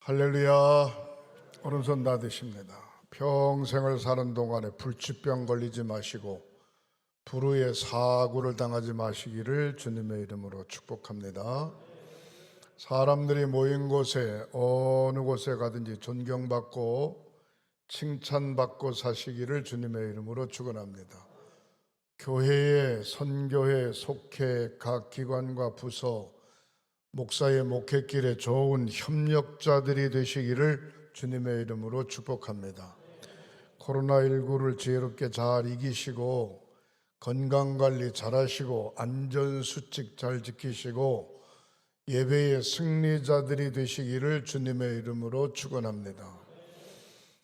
할렐루야. 오른손 다 드십니다. 평생을 사는 동안에 불치병 걸리지 마시고 불의의 사고를 당하지 마시기를 주님의 이름으로 축복합니다. 사람들이 모인 곳에 어느 곳에 가든지 존경받고 칭찬받고 사시기를 주님의 이름으로 축원합니다. 교회에 선교회에 속해 각 기관과 부서 목사의 목회길에 좋은 협력자들이 되시기를 주님의 이름으로 축복합니다. 코로나19를 지혜롭게 잘 이기시고 건강관리 잘 하시고 안전수칙 잘 지키시고 예배의 승리자들이 되시기를 주님의 이름으로 축원합니다.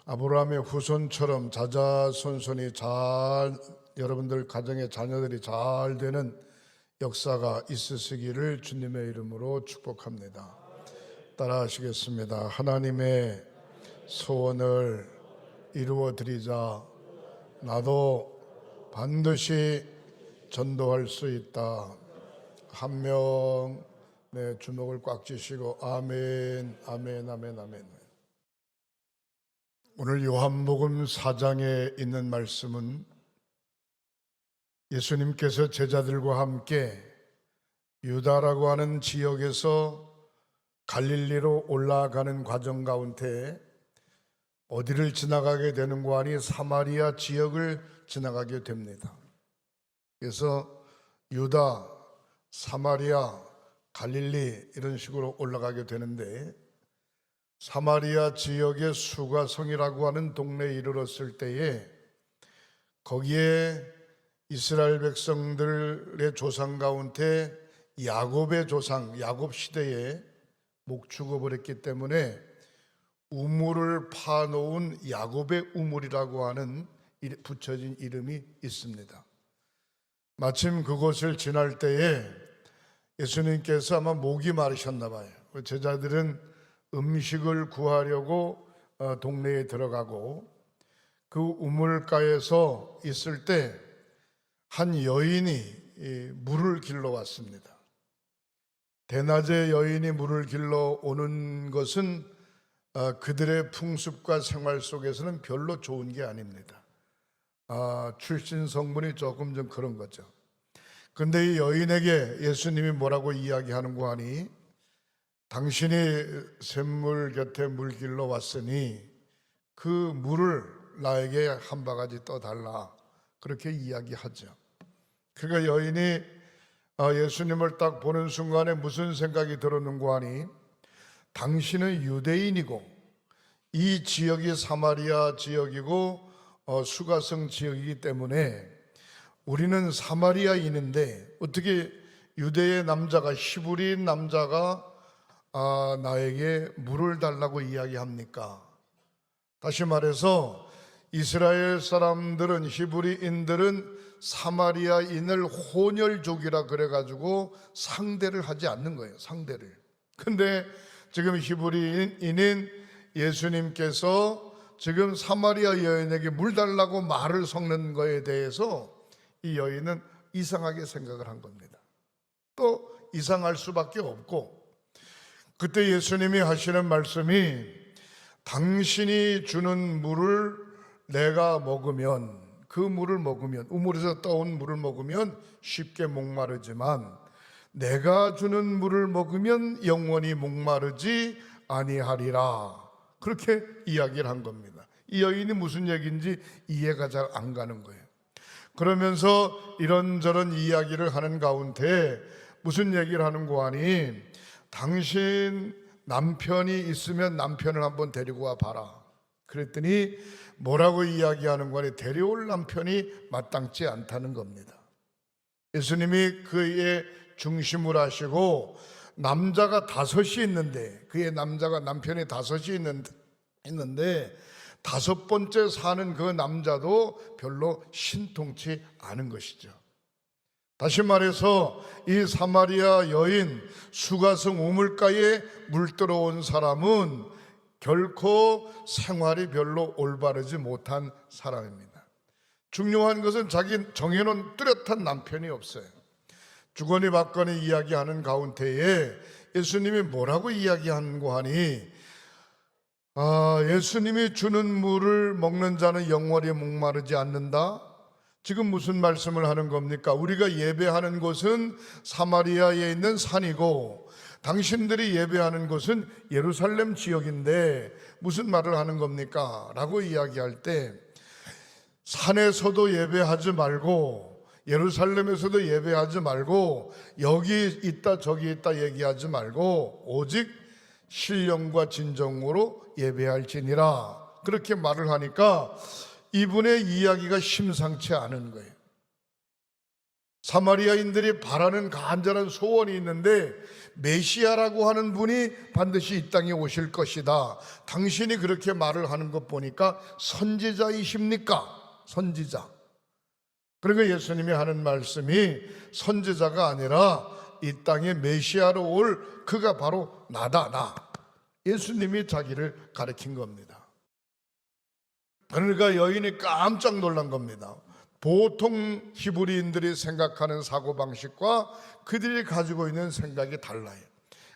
아브라함의 후손처럼 자자손손이 잘 여러분들 가정의 자녀들이 잘 되는 역사가 있으시기를 주님의 이름으로 축복합니다. 따라 하시겠습니다. 하나님의 소원을 이루어 드리자 나도 반드시 전도할 수 있다. 한 명 내 주먹을 꽉 쥐시고 아멘, 아멘, 아멘, 아멘. 오늘 요한복음 4장에 있는 말씀은 예수님께서 제자들과 함께 유다라고 하는 지역에서 갈릴리로 올라가는 과정 가운데 어디를 지나가게 되는가 하니 사마리아 지역을 지나가게 됩니다. 그래서 유다, 사마리아, 갈릴리 이런 식으로 올라가게 되는데 사마리아 지역의 수가성이라고 하는 동네에 이르렀을 때에 거기에 이스라엘 백성들의 조상 가운데 야곱의 조상, 야곱 시대에 목 죽어버렸기 때문에 우물을 파놓은 야곱의 우물이라고 하는 붙여진 이름이 있습니다. 마침 그곳을 지날 때에 예수님께서 아마 목이 마르셨나 봐요. 제자들은 음식을 구하려고 동네에 들어가고 그 우물가에서 있을 때 한 여인이 물을 길러 왔습니다. 대낮에 여인이 물을 길러 오는 것은 그들의 풍습과 생활 속에서는 별로 좋은 게 아닙니다. 출신 성분이 조금 좀 그런 거죠. 근데 이 여인에게 예수님이 뭐라고 이야기하는가 하니 당신이 샘물 곁에 물 길러 왔으니 그 물을 나에게 한 바가지 떠달라 그렇게 이야기하죠. 그러니까 여인이 예수님을 딱 보는 순간에 무슨 생각이 들었는가 하니 당신은 유대인이고 이 지역이 사마리아 지역이고 수가성 지역이기 때문에 우리는 사마리아인인데 어떻게 유대의 남자가 히브리인 남자가 나에게 물을 달라고 이야기합니까? 다시 말해서 이스라엘 사람들은 히브리인들은 사마리아인을 혼혈족이라 그래가지고 상대를 하지 않는 거예요. 상대를. 근데 지금 히브리인인 예수님께서 지금 사마리아 여인에게 물 달라고 말을 섞는 거에 대해서 이 여인은 이상하게 생각을 한 겁니다. 또 이상할 수밖에 없고 그때 예수님이 하시는 말씀이 당신이 주는 물을 내가 먹으면 그 물을 먹으면 우물에서 떠온 물을 먹으면 쉽게 목마르지만 내가 주는 물을 먹으면 영원히 목마르지 아니하리라 그렇게 이야기를 한 겁니다. 이 여인이 무슨 얘기인지 이해가 잘 안 가는 거예요. 그러면서 이런저런 이야기를 하는 가운데 무슨 얘기를 하는가 하니 당신 남편이 있으면 남편을 한번 데리고 와 봐라. 그랬더니 뭐라고 이야기하는 거니 데려올 남편이 마땅치 않다는 겁니다. 예수님이 그의 중심을 하시고 남자가 5이 있는데 그의 남편이 5이 있는데 5번째 사는 그 남자도 별로 신통치 않은 것이죠. 다시 말해서 이 사마리아 여인 수가성 우물가에 물 들어온 사람은 결코 생활이 별로 올바르지 못한 사람입니다. 중요한 것은 자기 정해놓은 뚜렷한 남편이 없어요. 주거니 받거니 이야기하는 가운데에 예수님이 뭐라고 이야기하는고 하니 예수님이 주는 물을 먹는 자는 영원히 목마르지 않는다. 지금 무슨 말씀을 하는 겁니까? 우리가 예배하는 곳은 사마리아에 있는 산이고 당신들이 예배하는 곳은 예루살렘 지역인데 무슨 말을 하는 겁니까? 라고 이야기할 때 산에서도 예배하지 말고 예루살렘에서도 예배하지 말고 여기 있다 저기 있다 얘기하지 말고 오직 신령과 진정으로 예배할지니라, 그렇게 말을 하니까 이분의 이야기가 심상치 않은 거예요. 사마리아인들이 바라는 간절한 소원이 있는데 메시아라고 하는 분이 반드시 이 땅에 오실 것이다. 당신이 그렇게 말을 하는 것 보니까 선지자이십니까? 선지자. 그러니까 예수님이 하는 말씀이 선지자가 아니라 이 땅에 메시아로 올 그가 바로 나다, 나. 예수님이 자기를 가리킨 겁니다. 그러니까 여인이 깜짝 놀란 겁니다. 보통 히브리인들이 생각하는 사고방식과 그들이 가지고 있는 생각이 달라요.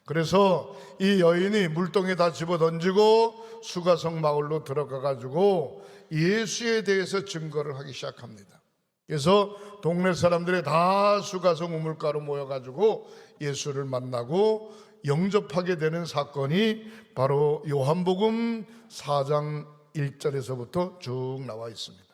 그래서 이 여인이 물동에다 집어던지고 수가성 마을로 들어가가지고 예수에 대해서 증거를 하기 시작합니다. 그래서 동네 사람들이 다 수가성 우물가로 모여가지고 예수를 만나고 영접하게 되는 사건이 바로 요한복음 4장 1절에서부터 쭉 나와 있습니다.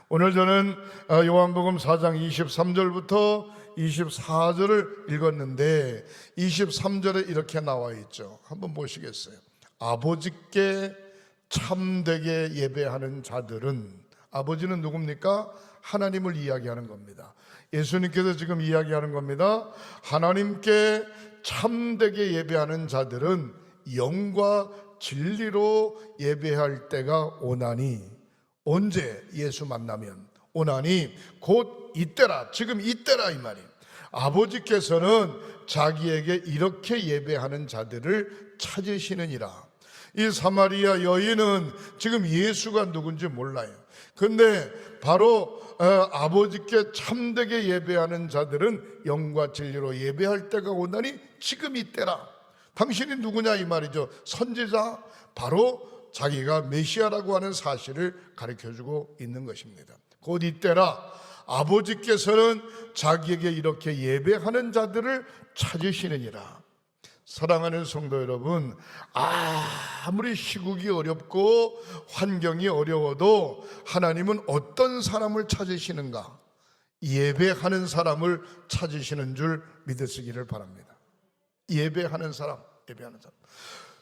오늘 저는 요한복음 4장 23절부터 24절을 읽었는데 23절에 이렇게 나와 있죠. 한번 보시겠어요? 아버지께 참되게 예배하는 자들은, 아버지는 누굽니까? 하나님을 이야기하는 겁니다. 예수님께서 지금 이야기하는 겁니다. 하나님께 참되게 예배하는 자들은 영과 진리로 예배할 때가 오나니, 언제? 예수 만나면 오나니 곧 이때라, 지금 이때라 이 말이에요. 아버지께서는 자기에게 이렇게 예배하는 자들을 찾으시느니라. 이 사마리아 여인은 지금 예수가 누군지 몰라요. 근데 바로 아버지께 참되게 예배하는 자들은 영과 진리로 예배할 때가 오나니 지금 이때라. 당신이 누구냐 이 말이죠. 선지자, 바로 자기가 메시아라고 하는 사실을 가르쳐주고 있는 것입니다. 곧 이때라. 아버지께서는 자기에게 이렇게 예배하는 자들을 찾으시느니라. 사랑하는 성도 여러분, 아무리 시국이 어렵고 환경이 어려워도 하나님은 어떤 사람을 찾으시는가? 예배하는 사람을 찾으시는 줄 믿으시기를 바랍니다. 예배하는 사람, 예배하는 사람.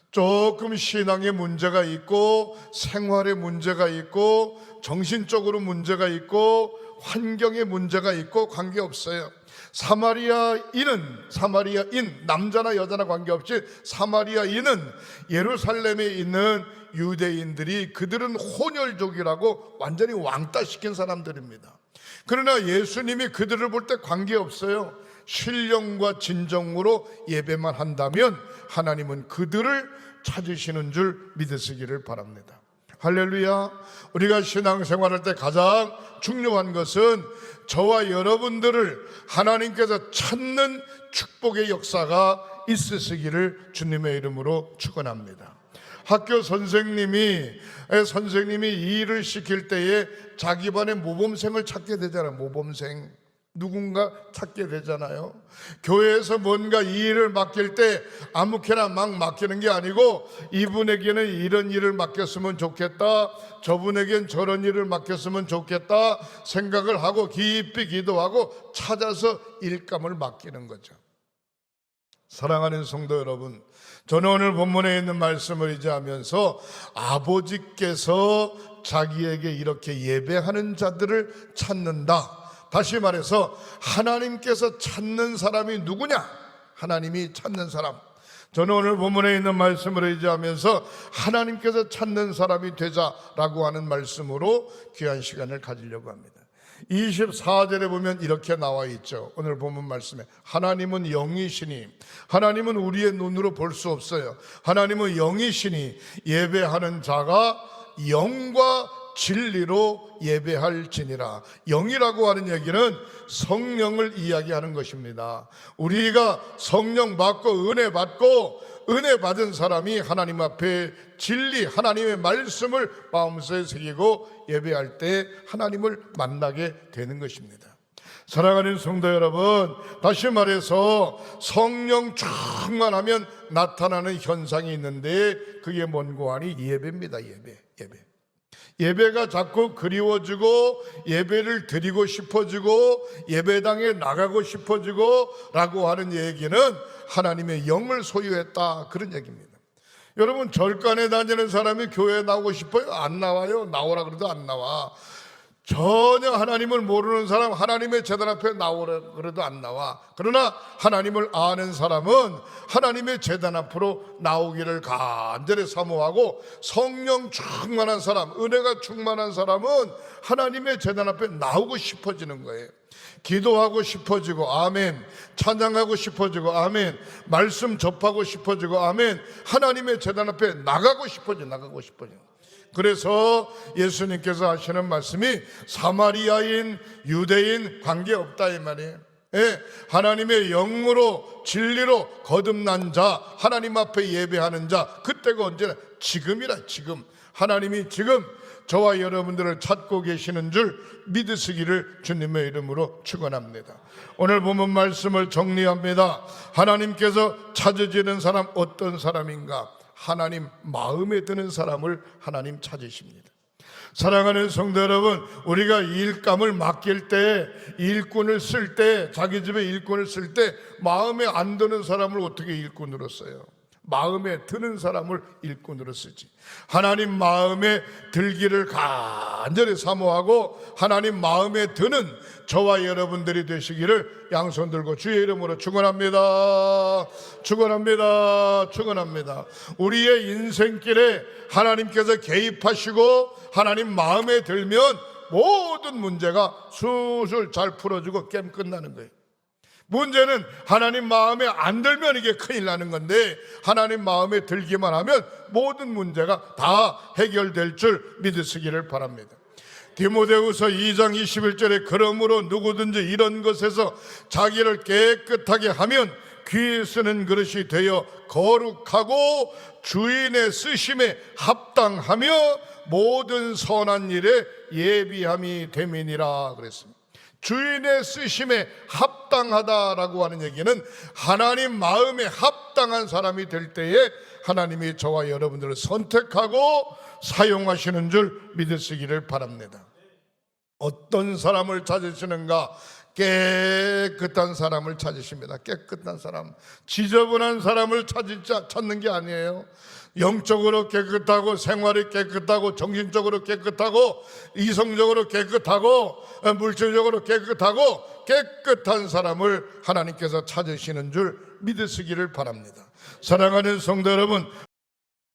조금 신앙에 문제가 있고 생활에 문제가 있고 정신적으로 문제가 있고 환경에 문제가 있고 관계없어요. 사마리아인, 남자나 여자나 관계없이 사마리아인은 예루살렘에 있는 유대인들이 그들은 혼혈족이라고 완전히 왕따시킨 사람들입니다. 그러나 예수님이 그들을 볼 때 관계없어요. 신령과 진정으로 예배만 한다면 하나님은 그들을 찾으시는 줄 믿으시기를 바랍니다. 할렐루야. 우리가 신앙생활할 때 가장 중요한 것은 저와 여러분들을 하나님께서 찾는 축복의 역사가 있으시기를 주님의 이름으로 축원합니다. 학교 선생님이 이 일을 시킬 때에 자기 반의 모범생을 찾게 되잖아요. 모범생 누군가 찾게 되잖아요. 교회에서 뭔가 이 일을 맡길 때 아무렇게나 막 맡기는 게 아니고 이분에게는 이런 일을 맡겼으면 좋겠다, 저분에겐 저런 일을 맡겼으면 좋겠다 생각을 하고 깊이 기도하고 찾아서 일감을 맡기는 거죠. 사랑하는 성도 여러분, 저는 오늘 본문에 있는 말씀을 의지하면서 아버지께서 자기에게 이렇게 예배하는 자들을 찾는다. 다시 말해서 하나님께서 찾는 사람이 누구냐? 하나님이 찾는 사람. 저는 오늘 본문에 있는 말씀을 의지하면서 하나님께서 찾는 사람이 되자라고 하는 말씀으로 귀한 시간을 가지려고 합니다. 24절에 보면 이렇게 나와 있죠. 오늘 본문 말씀에 하나님은 영이시니, 하나님은 우리의 눈으로 볼 수 없어요. 하나님은 영이시니 예배하는 자가 영과 진리로 예배할지니라. 영이라고 하는 얘기는 성령을 이야기하는 것입니다. 우리가 성령 받고 은혜 받은 사람이 하나님 앞에 진리, 하나님의 말씀을 마음속에 새기고 예배할 때 하나님을 만나게 되는 것입니다. 사랑하는 성도 여러분, 다시 말해서 성령 충만하면 나타나는 현상이 있는데 그게 뭔고 하니 예배입니다. 예배가 자꾸 그리워지고 예배를 드리고 싶어지고 예배당에 나가고 싶어지고 라고 하는 얘기는 하나님의 영을 소유했다, 그런 얘기입니다. 여러분, 절간에 다니는 사람이 교회에 나오고 싶어요? 안 나와요. 나오라 그래도 안 나와. 전혀 하나님을 모르는 사람, 하나님의 제단 앞에 나오라 그래도 안 나와. 그러나 하나님을 아는 사람은 하나님의 제단 앞으로 나오기를 간절히 사모하고, 성령 충만한 사람, 은혜가 충만한 사람은 하나님의 제단 앞에 나오고 싶어지는 거예요. 기도하고 싶어지고, 아멘. 찬양하고 싶어지고, 아멘. 말씀 접하고 싶어지고, 아멘. 하나님의 제단 앞에 나가고 싶어져. 그래서 예수님께서 하시는 말씀이 사마리아인 유대인 관계없다 이 말이에요. 하나님의 영으로 진리로 거듭난 자, 하나님 앞에 예배하는 자, 그때가 언제나 지금이라. 지금 하나님이 지금 저와 여러분들을 찾고 계시는 줄 믿으시기를 주님의 이름으로 축원합니다. 오늘 본문 말씀을 정리합니다. 하나님께서 찾으시는 사람 어떤 사람인가? 하나님 마음에 드는 사람을 하나님 찾으십니다. 사랑하는 성도 여러분, 우리가 일감을 맡길 때, 일꾼을 쓸 때, 자기 집에 일꾼을 쓸 때 마음에 안 드는 사람을 어떻게 일꾼으로 써요? 마음에 드는 사람을 일꾼으로 쓰지. 하나님 마음에 들기를 간절히 사모하고 하나님 마음에 드는 저와 여러분들이 되시기를 양손 들고 주의 이름으로 축원합니다. 우리의 인생길에 하나님께서 개입하시고 하나님 마음에 들면 모든 문제가 술술 잘 풀어지고 게임 끝나는 거예요. 문제는 하나님 마음에 안 들면 이게 큰일 나는 건데, 하나님 마음에 들기만 하면 모든 문제가 다 해결될 줄 믿으시기를 바랍니다. 디모데후서 2장 21절에 그러므로 누구든지 이런 것에서 자기를 깨끗하게 하면 귀에 쓰는 그릇이 되어 거룩하고 주인의 쓰심에 합당하며 모든 선한 일에 예비함이 됨이니라 그랬습니다. 주인의 쓰심에 합당하다라고 하는 얘기는 하나님 마음에 합당한 사람이 될 때에 하나님이 저와 여러분들을 선택하고 사용하시는 줄 믿으시기를 바랍니다. 어떤 사람을 찾으시는가? 깨끗한 사람을 찾으십니다. 깨끗한 사람, 지저분한 사람을 찾는 게 아니에요. 영적으로 깨끗하고 생활이 깨끗하고 정신적으로 깨끗하고 이성적으로 깨끗하고 물질적으로 깨끗하고 깨끗한 사람을 하나님께서 찾으시는 줄 믿으시기를 바랍니다. 사랑하는 성도 여러분,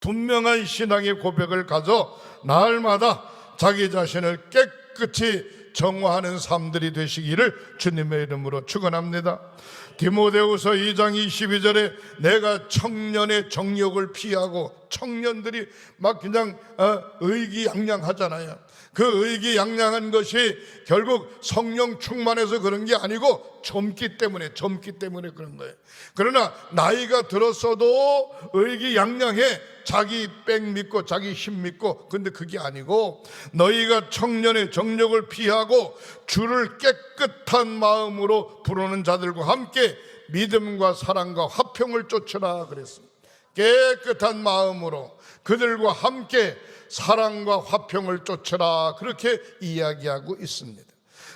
분명한 신앙의 고백을 가져 날마다 자기 자신을 깨끗이 정화하는 삶들이 되시기를 주님의 이름으로 축원합니다. 디모데후서 2장 22절에 내가 청년의 정욕을 피하고, 청년들이 막 그냥 의기양양하잖아요. 그 의기양양한 것이 결국 성령 충만해서 그런 게 아니고 젊기 때문에 그런 거예요. 그러나 나이가 들었어도 의기양양해. 자기 백 믿고 자기 힘 믿고. 근데 그게 아니고 너희가 청년의 정욕을 피하고 주를 깨끗한 마음으로 부르는 자들과 함께 믿음과 사랑과 화평을 쫓으라 그랬습니다. 깨끗한 마음으로 그들과 함께 사랑과 화평을 쫓으라, 그렇게 이야기하고 있습니다.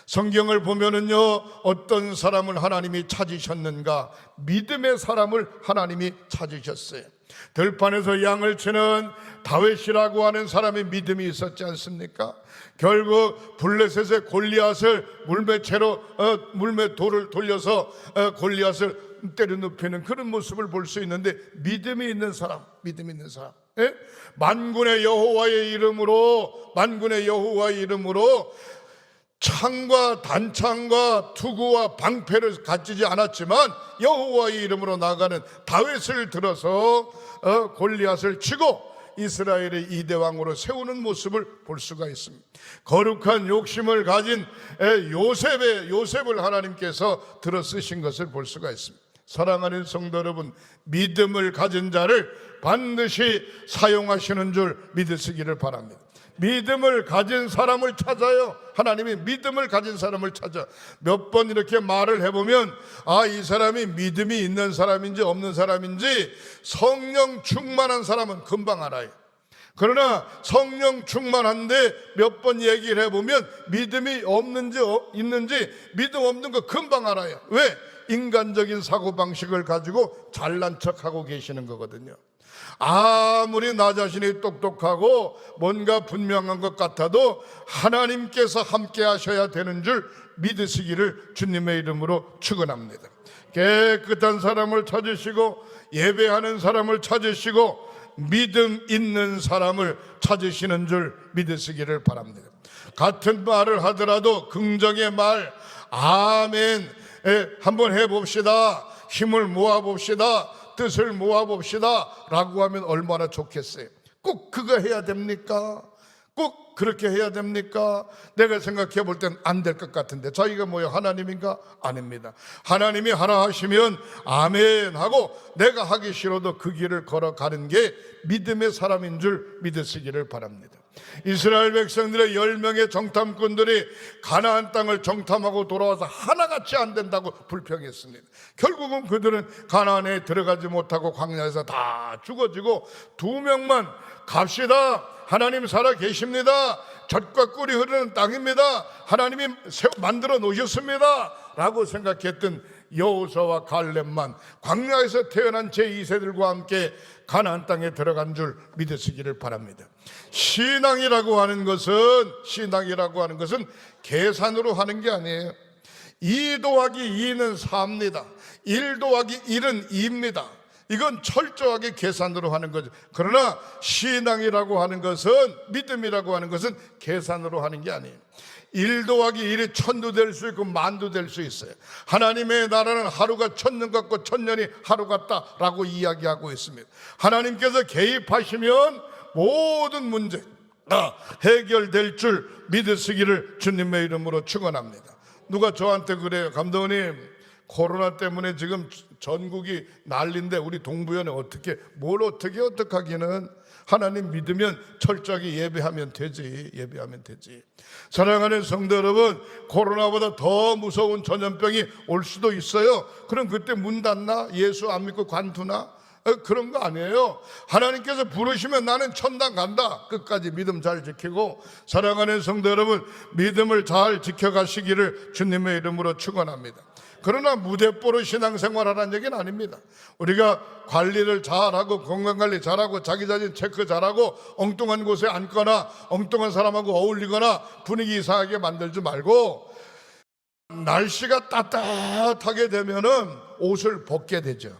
성경을 보면은요, 어떤 사람을 하나님이 찾으셨는가? 믿음의 사람을 하나님이 찾으셨어요. 들판에서 양을 치는 다윗이라고 하는 사람의 믿음이 있었지 않습니까? 결국 블레셋의 골리앗을 물매 돌을 돌려서 골리앗을 때려 눕히는 그런 모습을 볼 수 있는데, 믿음이 있는 사람. 예? 만군의 여호와의 이름으로 창과 단창과 투구와 방패를 가지지 않았지만 여호와의 이름으로 나가는 다윗을 들어서 골리앗을 치고 이스라엘의 이대왕으로 세우는 모습을 볼 수가 있습니다. 거룩한 욕심을 가진 요셉을 하나님께서 들어 쓰신 것을 볼 수가 있습니다. 사랑하는 성도 여러분, 믿음을 가진 자를 반드시 사용하시는 줄 믿으시기를 바랍니다. 믿음을 가진 사람을 찾아요. 하나님이 믿음을 가진 사람을 찾아. 몇 번 이렇게 말을 해보면 이 사람이 믿음이 있는 사람인지 없는 사람인지 성령 충만한 사람은 금방 알아요. 그러나 성령 충만한데 몇 번 얘기를 해보면 믿음이 없는지 있는지 믿음 없는 거 금방 알아요. 왜? 인간적인 사고방식을 가지고 잘난 척하고 계시는 거거든요. 아무리 나 자신이 똑똑하고 뭔가 분명한 것 같아도 하나님께서 함께 하셔야 되는 줄 믿으시기를 주님의 이름으로 축원합니다. 깨끗한 사람을 찾으시고 예배하는 사람을 찾으시고 믿음 있는 사람을 찾으시는 줄 믿으시기를 바랍니다. 같은 말을 하더라도 긍정의 말 아멘 한번 해봅시다. 힘을 모아봅시다. 뜻을 모아봅시다 라고 하면 얼마나 좋겠어요. 꼭 그거 해야 됩니까? 꼭 그렇게 해야 됩니까? 내가 생각해 볼 땐 안 될 것 같은데 자기가 뭐예요? 하나님인가? 아닙니다. 하나님이 하라 하시면 아멘 하고 내가 하기 싫어도 그 길을 걸어가는 게 믿음의 사람인 줄 믿으시기를 바랍니다. 이스라엘 백성들의 10명의 정탐꾼들이 가나안 땅을 정탐하고 돌아와서 하나같이 안 된다고 불평했습니다. 결국은 그들은 가나안에 들어가지 못하고 광야에서 다 죽어지고 2명만 갑시다. 하나님 살아 계십니다. 젖과 꿀이 흐르는 땅입니다. 하나님이 만들어 놓으셨습니다 라고 생각했던 여호수아와 갈렙만 광야에서 태어난 제2세들과 함께 가나안 땅에 들어간 줄 믿으시기를 바랍니다. 신앙이라고 하는 것은 계산으로 하는 게 아니에요. 2 더하기 2는 4입니다. 1 더하기 1은 2입니다. 이건 철저하게 계산으로 하는 거죠. 그러나 신앙이라고 하는 것은, 믿음이라고 하는 것은 계산으로 하는 게 아니에요. 1 더하기 1이 1000도 될 수 있고 만도 될 수 있어요. 하나님의 나라는 하루가 1000년 같고 1000년이 하루 같다라고 이야기하고 있습니다. 하나님께서 개입하시면 모든 문제가 해결될 줄 믿으시기를 주님의 이름으로 축원합니다. 누가 저한테 그래요. 감독님, 코로나 때문에 지금 전국이 난리인데 우리 동부연에 뭘 어떻게 하기는 하나님 믿으면 철저하게 예배하면 되지. 사랑하는 성도 여러분, 코로나보다 더 무서운 전염병이 올 수도 있어요. 그럼 그때 문 닫나? 예수 안 믿고 관두나? 그런 거 아니에요. 하나님께서 부르시면 나는 천당 간다. 끝까지 믿음 잘 지키고, 사랑하는 성도 여러분, 믿음을 잘 지켜가시기를 주님의 이름으로 축원합니다. 그러나 무대뽀로 신앙생활하라는 얘기는 아닙니다. 우리가 관리를 잘하고 건강관리 잘하고 자기 자신 체크 잘하고 엉뚱한 곳에 앉거나 엉뚱한 사람하고 어울리거나 분위기 이상하게 만들지 말고, 날씨가 따뜻하게 되면은 옷을 벗게 되죠.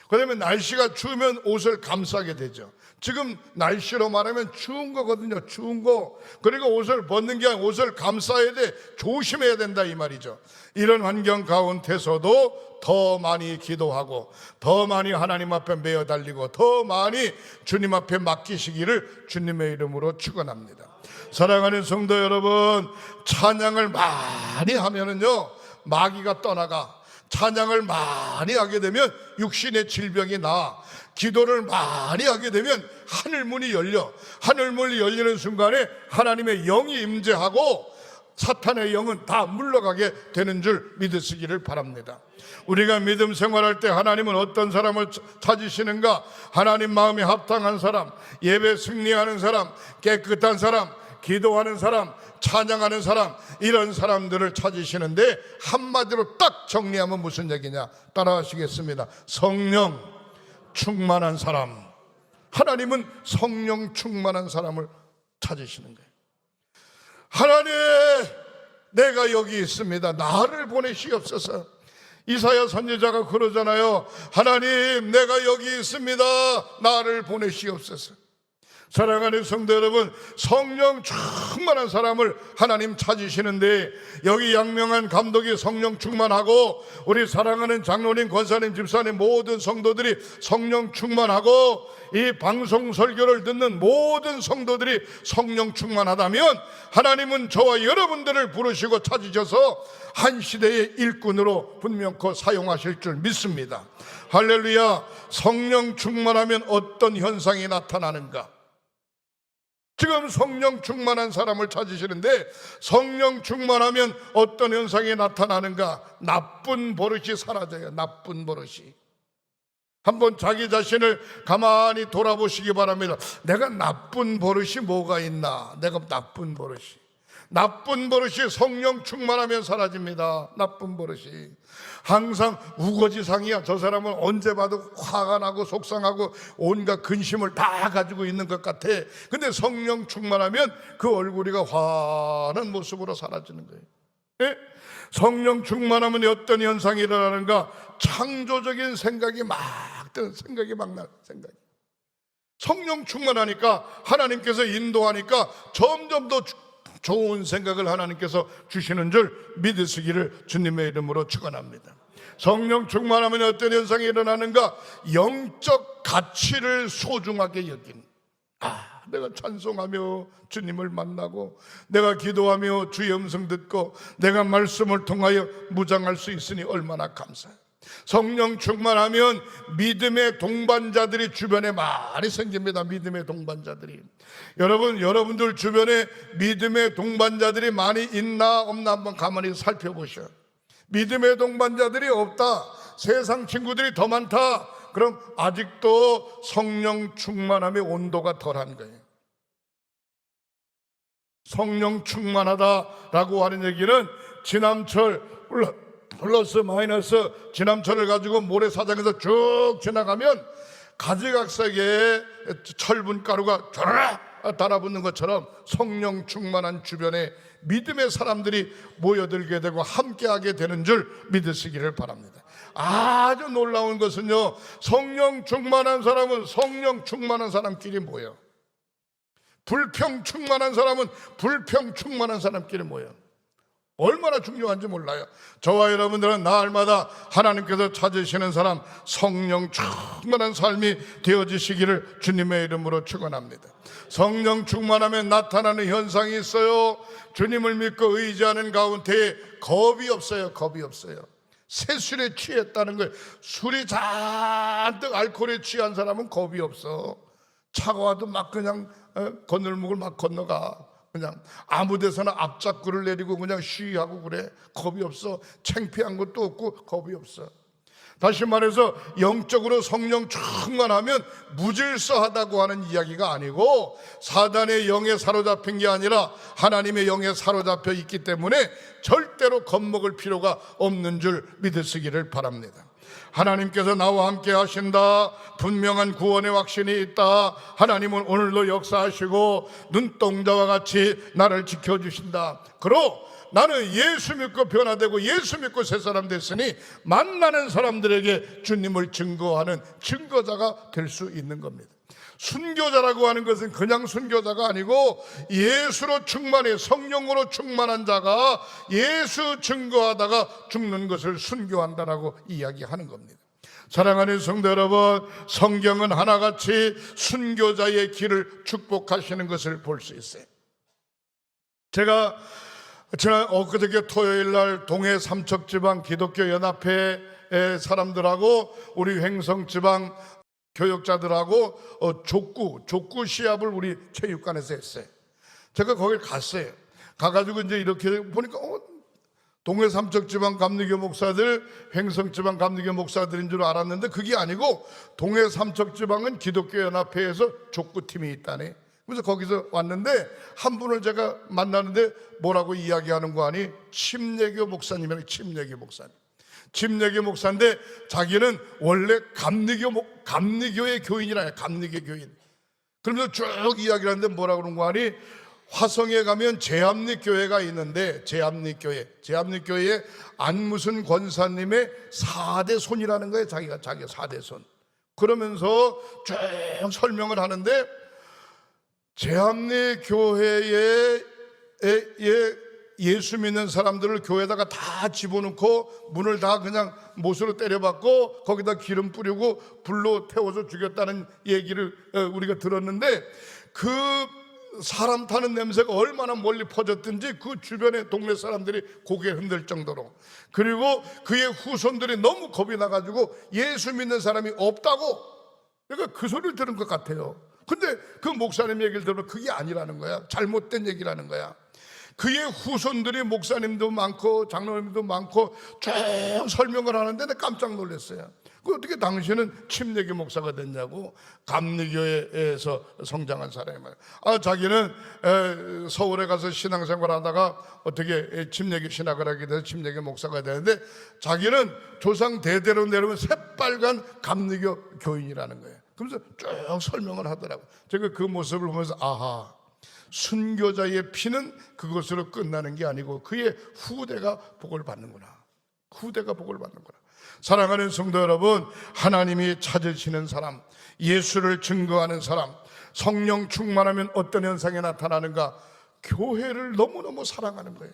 그다음에 날씨가 추우면 옷을 감싸게 되죠. 지금 날씨로 말하면 추운 거거든요. 추운 거. 그리고 옷을 벗는 게 아니라 옷을 감싸야 돼. 조심해야 된다 이 말이죠. 이런 환경 가운데서도 더 많이 기도하고 더 많이 하나님 앞에 매어 달리고 더 많이 주님 앞에 맡기시기를 주님의 이름으로 축원합니다. 사랑하는 성도 여러분, 찬양을 많이 하면은요 마귀가 떠나가. 찬양을 많이 하게 되면 육신의 질병이 나. 기도를 많이 하게 되면 하늘문이 열려. 하늘문이 열리는 순간에 하나님의 영이 임재하고 사탄의 영은 다 물러가게 되는 줄 믿으시기를 바랍니다. 우리가 믿음 생활할 때 하나님은 어떤 사람을 찾으시는가? 하나님 마음에 합당한 사람, 예배 승리하는 사람, 깨끗한 사람, 기도하는 사람, 찬양하는 사람, 이런 사람들을 찾으시는데 한마디로 딱 정리하면 무슨 얘기냐? 따라하시겠습니다. 성령 충만한 사람. 하나님은 성령 충만한 사람을 찾으시는 거예요. 하나님, 내가 여기 있습니다. 나를 보내시옵소서. 이사야 선지자가 그러잖아요. 하나님, 내가 여기 있습니다. 나를 보내시옵소서. 사랑하는 성도 여러분, 성령 충만한 사람을 하나님 찾으시는데, 여기 양명한 감독이 성령 충만하고, 우리 사랑하는 장로님, 권사님, 집사님 모든 성도들이 성령 충만하고, 이 방송 설교를 듣는 모든 성도들이 성령 충만하다면 하나님은 저와 여러분들을 부르시고 찾으셔서 한 시대의 일꾼으로 분명코 사용하실 줄 믿습니다. 할렐루야. 성령 충만하면 어떤 현상이 나타나는가? 지금 성령 충만한 사람을 찾으시는데, 성령 충만하면 어떤 현상이 나타나는가? 나쁜 버릇이 사라져요. 나쁜 버릇이. 한번 자기 자신을 가만히 돌아보시기 바랍니다. 내가 나쁜 버릇이 뭐가 있나? 내가 나쁜 버릇이 성령 충만하면 사라집니다. 나쁜 버릇이 항상 우거지상이야. 저 사람은 언제 봐도 화가 나고 속상하고 온갖 근심을 다 가지고 있는 것 같아. 근데 성령 충만하면 그 얼굴이 환한 모습으로 사라지는 거예요. 예? 성령 충만하면 어떤 현상이 일어나는가? 창조적인 생각이 막 드는, 생각이 막 나는 생각이. 성령 충만하니까, 하나님께서 인도하니까 점점 더 좋은 생각을 하나님께서 주시는 줄 믿으시기를 주님의 이름으로 축원합니다. 성령 충만하면 어떤 현상이 일어나는가? 영적 가치를 소중하게 여긴. 내가 찬송하며 주님을 만나고, 내가 기도하며 주의 음성 듣고, 내가 말씀을 통하여 무장할 수 있으니 얼마나 감사해요. 성령 충만하면 믿음의 동반자들이 주변에 많이 생깁니다. 믿음의 동반자들이. 여러분들 주변에 믿음의 동반자들이 많이 있나 없나 한번 가만히 살펴보셔. 믿음의 동반자들이 없다, 세상 친구들이 더 많다, 그럼 아직도 성령 충만함의 온도가 덜한 거예요. 성령 충만하다라고 하는 얘기는 지남철 플러스 마이너스 지남철을 가지고 모래사장에서 쭉 지나가면 가지각색의 철분가루가 쫙 달아붙는 것처럼 성령 충만한 주변에 믿음의 사람들이 모여들게 되고 함께하게 되는 줄 믿으시기를 바랍니다. 아주 놀라운 것은요, 성령 충만한 사람은 성령 충만한 사람끼리 모여, 불평 충만한 사람은 불평 충만한 사람끼리 모여. 얼마나 중요한지 몰라요. 저와 여러분들은 날마다 하나님께서 찾으시는 사람, 성령 충만한 삶이 되어지시기를 주님의 이름으로 축원합니다. 성령 충만하면 나타나는 현상이 있어요. 주님을 믿고 의지하는 가운데 겁이 없어요. 겁이 없어요. 새술에 취했다는 거예요. 술이 잔뜩 알코올에 취한 사람은 겁이 없어. 차가 와도 막 그냥 건널목을 막 건너가. 그냥 아무 데서나 앞잡구를 내리고 그냥 쉬하고 그래. 겁이 없어. 창피한 것도 없고 겁이 없어. 다시 말해서 영적으로 성령 충만하면 무질서하다고 하는 이야기가 아니고, 사단의 영에 사로잡힌 게 아니라 하나님의 영에 사로잡혀 있기 때문에 절대로 겁먹을 필요가 없는 줄 믿으시기를 바랍니다. 하나님께서 나와 함께 하신다, 분명한 구원의 확신이 있다, 하나님은 오늘도 역사하시고 눈동자와 같이 나를 지켜주신다. 그러 나는 예수 믿고 변화되고 예수 믿고 새 사람 됐으니 만나는 사람들에게 주님을 증거하는 증거자가 될 수 있는 겁니다. 순교자라고 하는 것은 그냥 순교자가 아니고 예수로 충만해, 성령으로 충만한 자가 예수 증거하다가 죽는 것을 순교한다라고 이야기하는 겁니다. 사랑하는 성도 여러분, 성경은 하나같이 순교자의 길을 축복하시는 것을 볼 수 있어요. 제가 지난 엊그저께 토요일 날 동해 삼척지방 기독교 연합회 사람들하고 우리 횡성지방 교역자들하고 족구 시합을 우리 체육관에서 했어요. 제가 거길 갔어요. 가가지고 이제 이렇게 보니까 동해 삼척지방 감리교 목사들, 횡성지방 감리교 목사들인 줄 알았는데 그게 아니고 동해 삼척지방은 기독교 연합회에서 족구팀이 있다네. 그래서 거기서 왔는데 한 분을 제가 만나는데 뭐라고 이야기하는 거 아니? 침례교 목사님이라고. 침례교 목사인데 자기는 원래 감리교의 교인이라요. 감리교 교인. 그러면서 쭉 이야기를 하는데 뭐라고 그런 거 아니? 화성에 가면 제합리교회가 있는데 제합리교회에 안무순 권사님의 4대 손이라는 거예요. 자기 4대 손. 그러면서 쭉 설명을 하는데 제합리 교회에 예수 믿는 사람들을 교회에다가 다 집어넣고 문을 다 그냥 못으로 때려박고 거기다 기름 뿌리고 불로 태워서 죽였다는 얘기를 우리가 들었는데, 그 사람 타는 냄새가 얼마나 멀리 퍼졌든지 그 주변의 동네 사람들이 고개를 흔들 정도로, 그리고 그의 후손들이 너무 겁이 나가지고 예수 믿는 사람이 없다고, 그러니까 그 소리를 들은 것 같아요. 근데 그 목사님 얘기를 들으면 그게 아니라는 거야. 잘못된 얘기라는 거야. 그의 후손들이 목사님도 많고 장로님도 많고 쭉 설명을 하는데 내가 깜짝 놀랐어요. 그 어떻게 당신은 침례교 목사가 됐냐고. 감리교회에서 성장한 사람이에요. 자기는 서울에 가서 신앙생활 하다가 어떻게 침례교 신학을 하게 돼서 침례교 목사가 되는데, 자기는 조상 대대로 내려오면 새빨간 감리교 교인이라는 거예요. 그러면서 쭉 설명을 하더라고요. 제가 그 모습을 보면서 아하, 순교자의 피는 그것으로 끝나는 게 아니고 그의 후대가 복을 받는구나. 후대가 복을 받는구나. 사랑하는 성도 여러분, 하나님이 찾으시는 사람, 예수를 증거하는 사람, 성령 충만하면 어떤 현상이 나타나는가? 교회를 너무너무 사랑하는 거예요.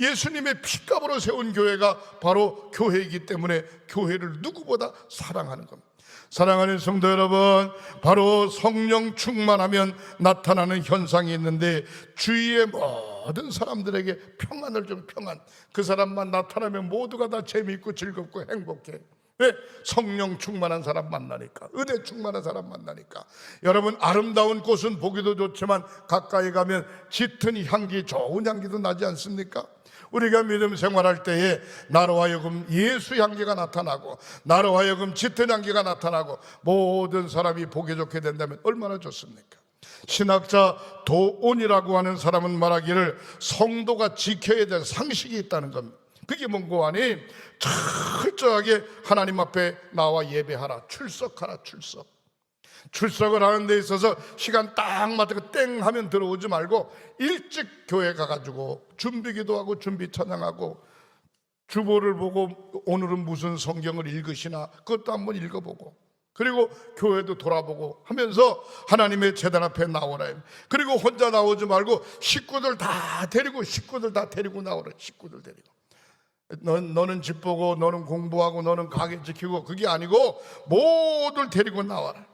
예수님의 피값으로 세운 교회가 바로 교회이기 때문에 교회를 누구보다 사랑하는 겁니다. 사랑하는 성도 여러분, 바로 성령 충만하면 나타나는 현상이 있는데, 주위의 모든 사람들에게 평안을 준 평안, 그 사람만 나타나면 모두가 다 재미있고 즐겁고 행복해. 왜? 성령 충만한 사람 만나니까, 은혜 충만한 사람 만나니까. 여러분, 아름다운 꽃은 보기도 좋지만 가까이 가면 짙은 향기, 좋은 향기도 나지 않습니까? 우리가 믿음 생활할 때에 나로 하여금 예수 향기가 나타나고 나로 하여금 짙은 향기가 나타나고 모든 사람이 보기 좋게 된다면 얼마나 좋습니까? 신학자 도온이라고 하는 사람은 말하기를 성도가 지켜야 될 상식이 있다는 겁니다. 그게 뭔고 하니, 철저하게 하나님 앞에 나와 예배하라, 출석하라. 출석을 하는 데 있어서 시간 딱 맞고 땡 하면 들어오지 말고 일찍 교회 가가지고 준비기도 하고 준비 찬양하고 주보를 보고 오늘은 무슨 성경을 읽으시나 그것도 한번 읽어보고, 그리고 교회도 돌아보고 하면서 하나님의 제단 앞에 나오라. 그리고 혼자 나오지 말고 식구들 다 데리고 나오라. 식구들 데리고. 너는 집 보고 너는 공부하고 너는 가게 지키고, 그게 아니고 모두를 데리고 나와라.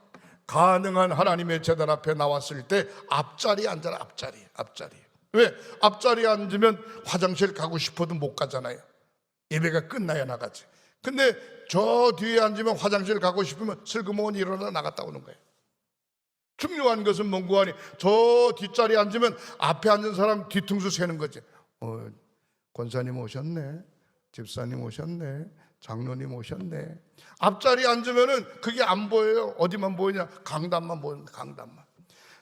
가능한 하나님의 제단 앞에 나왔을 때 앞자리에 앉아라. 앞자리. 왜? 앞자리에 앉으면 화장실 가고 싶어도 못 가잖아요. 예배가 끝나야 나가지. 근데 저 뒤에 앉으면 화장실 가고 싶으면 슬그머니 일어나 나갔다 오는 거예요. 중요한 것은 뭔고 하니, 저 뒷자리에 앉으면 앞에 앉은 사람 뒤통수 세는 거지. 권사님 오셨네, 집사님 오셨네, 장로님 오셨네. 앞자리에 앉으면은 그게 안 보여요. 어디만 보이냐? 강단만 보입니다. 강단만.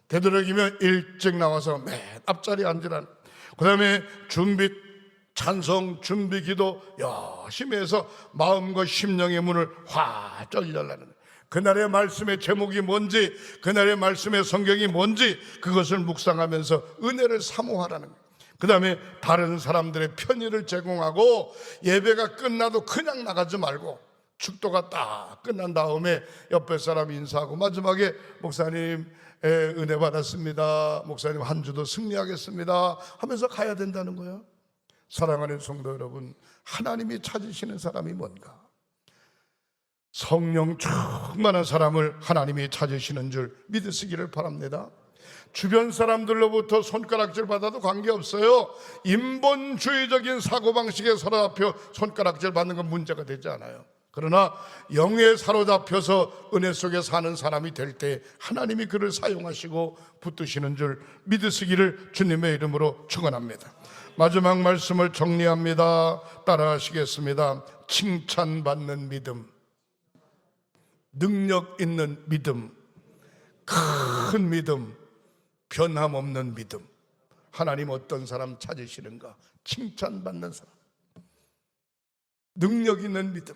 되도록이면 일찍 나와서 맨 앞자리에 앉으라는. 그 다음에 찬성 준비 기도 열심히 해서 마음과 심령의 문을 활짝 열라는. 그날의 말씀의 제목이 뭔지, 그날의 말씀의 성경이 뭔지 그것을 묵상하면서 은혜를 사모하라는 거예요. 그 다음에 다른 사람들의 편의를 제공하고, 예배가 끝나도 그냥 나가지 말고 축도가 딱 끝난 다음에 옆에 사람 인사하고 마지막에 목사님 은혜 받았습니다, 목사님 한 주도 승리하겠습니다 하면서 가야 된다는 거예요. 사랑하는 성도 여러분, 하나님이 찾으시는 사람이 뭔가? 성령 충만한 사람을 하나님이 찾으시는 줄 믿으시기를 바랍니다. 주변 사람들로부터 손가락질 받아도 관계없어요. 인본주의적인 사고방식에 사로잡혀 손가락질 받는 건 문제가 되지 않아요. 그러나 영에 사로잡혀서 은혜 속에 사는 사람이 될 때 하나님이 그를 사용하시고 붙드시는 줄 믿으시기를 주님의 이름으로 축원합니다. 마지막 말씀을 정리합니다. 따라하시겠습니다. 칭찬받는 믿음, 능력 있는 믿음, 큰 믿음, 변함없는 믿음. 하나님 어떤 사람 찾으시는가? 칭찬받는 사람, 능력 있는 믿음,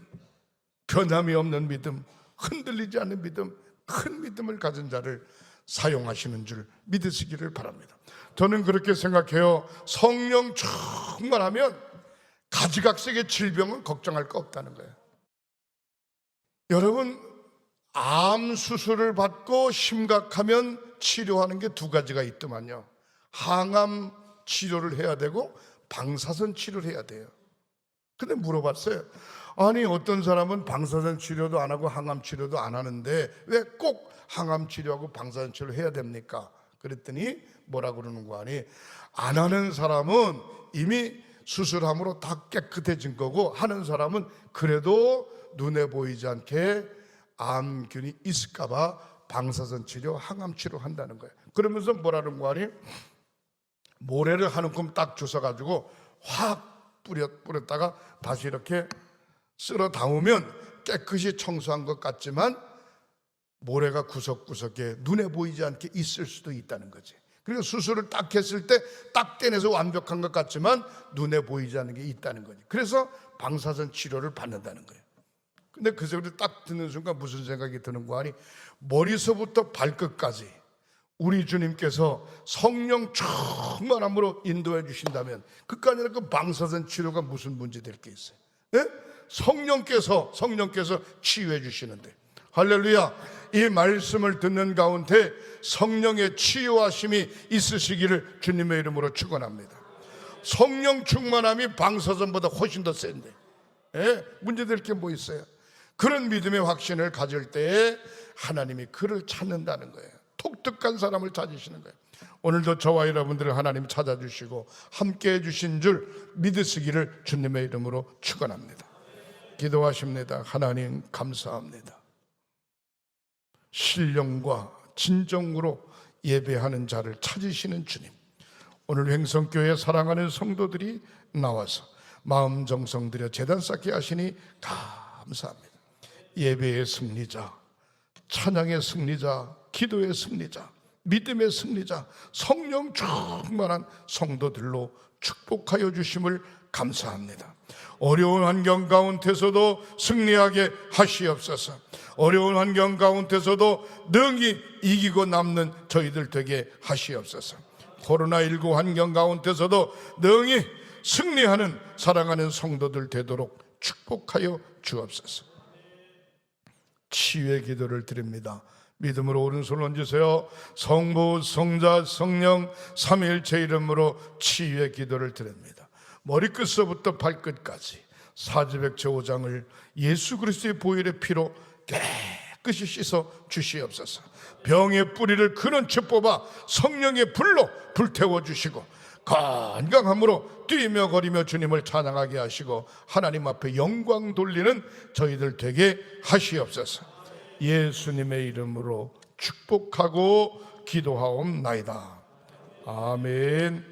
변함이 없는 믿음, 흔들리지 않는 믿음, 큰 믿음을 가진 자를 사용하시는 줄 믿으시기를 바랍니다. 저는 그렇게 생각해요. 성령 충만하면 가지각색의 질병은 걱정할 거 없다는 거예요. 여러분, 암 수술을 받고 심각하면 치료하는 게 두 가지가 있더만요. 항암 치료를 해야 되고 방사선 치료를 해야 돼요. 근데 물어봤어요. 아니 어떤 사람은 방사선 치료도 안 하고 항암 치료도 안 하는데 왜 꼭 항암 치료하고 방사선 치료를 해야 됩니까? 그랬더니 뭐라 그러는 거 아니? 안 하는 사람은 이미 수술함으로 다 깨끗해진 거고, 하는 사람은 그래도 눈에 보이지 않게 암균이 있을까 봐 방사선 치료, 항암 치료 한다는 거예요. 그러면서 뭐라는 거 아니? 모래를 한 움큼 딱 주워가지고 확 뿌렸다가 다시 이렇게 쓸어 담으면 깨끗이 청소한 것 같지만 모래가 구석구석에 눈에 보이지 않게 있을 수도 있다는 거지. 그리고 수술을 딱 했을 때 딱 떼내서 완벽한 것 같지만 눈에 보이지 않는 게 있다는 거지. 그래서 방사선 치료를 받는다는 거예요. 근데 그 소리를 딱 듣는 순간 무슨 생각이 드는 거 아니? 머리서부터 발끝까지 우리 주님께서 성령 충만함으로 인도해 주신다면 그까 아니라 그 방사선 치료가 무슨 문제 될 게 있어요? 예? 성령께서 치유해 주시는데, 할렐루야. 이 말씀을 듣는 가운데 성령의 치유하심이 있으시기를 주님의 이름으로 축원합니다. 성령 충만함이 방사선보다 훨씬 더 센데 문제될 게 뭐 있어요? 그런 믿음의 확신을 가질 때에 하나님이 그를 찾는다는 거예요. 독특한 사람을 찾으시는 거예요. 오늘도 저와 여러분들을 하나님 찾아주시고 함께해 주신 줄 믿으시기를 주님의 이름으로 축원합니다. 기도하십니다. 하나님 감사합니다. 신령과 진정으로 예배하는 자를 찾으시는 주님, 오늘 횡성교회 사랑하는 성도들이 나와서 마음 정성 들여 제단 쌓게 하시니 감사합니다. 예배의 승리자, 찬양의 승리자, 기도의 승리자, 믿음의 승리자, 성령 충만한 성도들로 축복하여 주심을 감사합니다. 어려운 환경 가운데서도 승리하게 하시옵소서. 어려운 환경 가운데서도 능히 이기고 남는 저희들 되게 하시옵소서. 코로나19 환경 가운데서도 능히 승리하는 사랑하는 성도들 되도록 축복하여 주옵소서. 치유의 기도를 드립니다. 믿음으로 오른손을 얹으세요. 성부, 성자, 성령 삼위일체 이름으로 치유의 기도를 드립니다. 머리끝서부터 발끝까지 사지백체 5장을 예수 그리스도의 보혈의 피로 깨끗이 씻어 주시옵소서. 병의 뿌리를 근원체 뽑아 성령의 불로 불태워 주시고 건강함으로 뛰며 거리며 주님을 찬양하게 하시고 하나님 앞에 영광 돌리는 저희들 되게 하시옵소서. 예수님의 이름으로 축복하고 기도하옵나이다. 아멘.